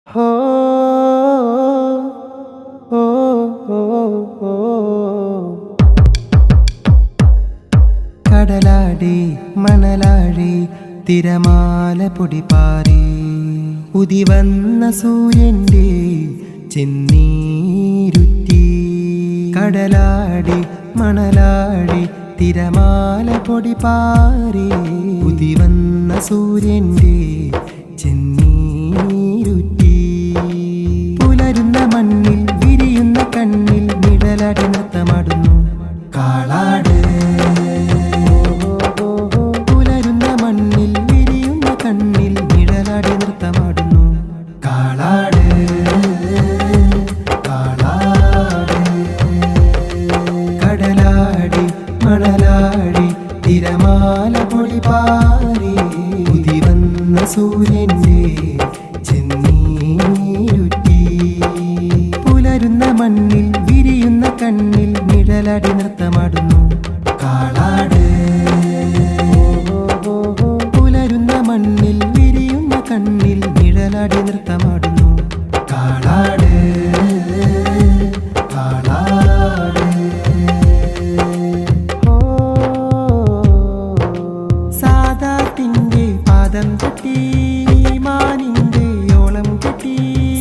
ഹോ ഹോ ഹോ ഹോ കടലാടി മണലാഴി തിരമാല പൊടിപാറി ഉദിവന്ന സൂര്യന്റെ ചെന്നീരുറ്റി കടലാടി മണലാഴി തിരമാല പൊടിപാറി ഉദിവന്ന സൂര്യന്റെ ചെന്നീരുറ്റി പുലരുന്ന മണ്ണിൽ വിരിയുന്ന കണ്ണിൽ നിഴലടി നൃത്തമാടുന്നു കാളാട് പുലരുന്ന മണ്ണിൽ വിരിയുന്ന കണ്ണിൽ നിഴലടി നൃത്തമാടുന്നു കാളാട് കാളാട് കടലാടി മണലാടി തിരമാല പൊടിപാറി ഉദിവന്ന സൂര്യന്റെ ചെന്നീരുറ്റി പുലരുന്ന മണ്ണിൽ വിരിയുന്ന കണ്ണിൽ നിഴലടി നൃത്തമാടുന്നു കാളാട് പുലരുന്ന മണ്ണിൽ വിരിയുന്ന കണ്ണിൽ നിഴലടി നൃത്തമാടുന്നു കാളാട് കാളാട് സാദാത്തിന്റെ പാദം തട്ടി ഈമാനിന്റെ ഓളം കെട്ടി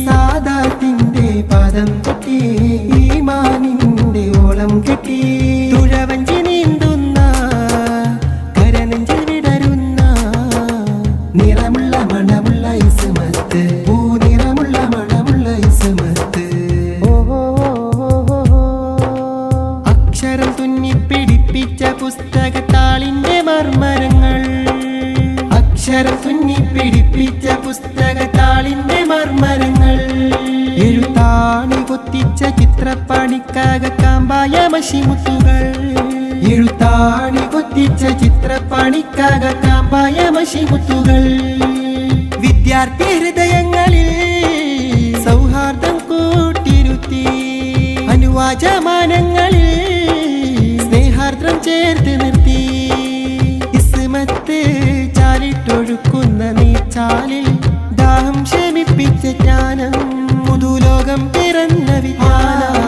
സാദാത്തിന്റെ പാദം തട്ടി ഈമാനിന്റെ ഓളം കെട്ടി തുഴവഞ്ചി നീന്തുന്ന കരനെഞ്ചിൽ വിടരുന്ന നിറമുള്ള മണമുള്ള ഇസ്മത്ത് പൂനിറമുള്ള മണമുള്ള ഇസ്മത്ത് അക്ഷരം തുന്നിപ്പിടിപ്പിച്ച പുസ്തകത്താളിന്റെ മർമരങ്ങൾ അക്ഷരം തുന്നിപ്പിടിപ്പിച്ച പുസ്തകത്താളിന്റെ മർമരങ്ങൾ എഴുത്താണി കൊത്തിച്ച ചിത്രപ്പണിക്കാകാമ്പായ മഷിമുത്തുകൾ എഴുത്താണി കൊത്തിച്ച ചിത്രപ്പണിക്കാകാമ്പായ മഷിമുത്തുകൾ വിദ്യാർത്ഥി ഹൃദയങ്ങളിൽ സൗഹാർദ്ദം കൂട്ടിരുത്തി അനുവാചമാനങ്ങളിൽ സ്നേഹാർദ്രം ചേർത്ത് നിർത്തി ഇസ്മത്ത് ചാലിട്ടൊഴുക്കുന്ന നീച്ചാലിൽ ദാഹം ശമിപ്പിച്ച ജ്ഞാനം പുതുലോകം പിറന്ന വിജ്ഞാനം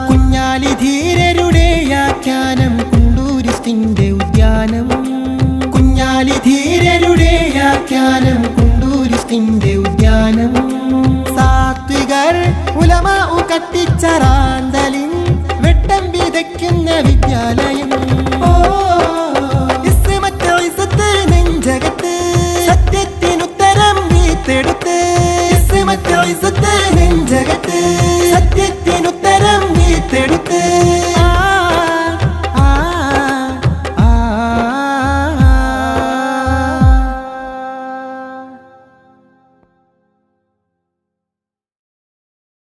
കുഞ്ഞാലി ധീരരുടെ ആഖ്യാനം കുണ്ടൂരിസ്റ്റിന്റെ ഉദ്യാനം കുഞ്ഞാലി ധീരരുടെ ആഖ്യാനം കുണ്ടൂരിസ്റ്റിന്റെ ഉദ്യാനം സാത്വികർ ഉലമാഉ കത്തിച്ച റാന്തലിൻ വെട്ടം വിതയ്ക്കുന്ന വിദ്യാലയം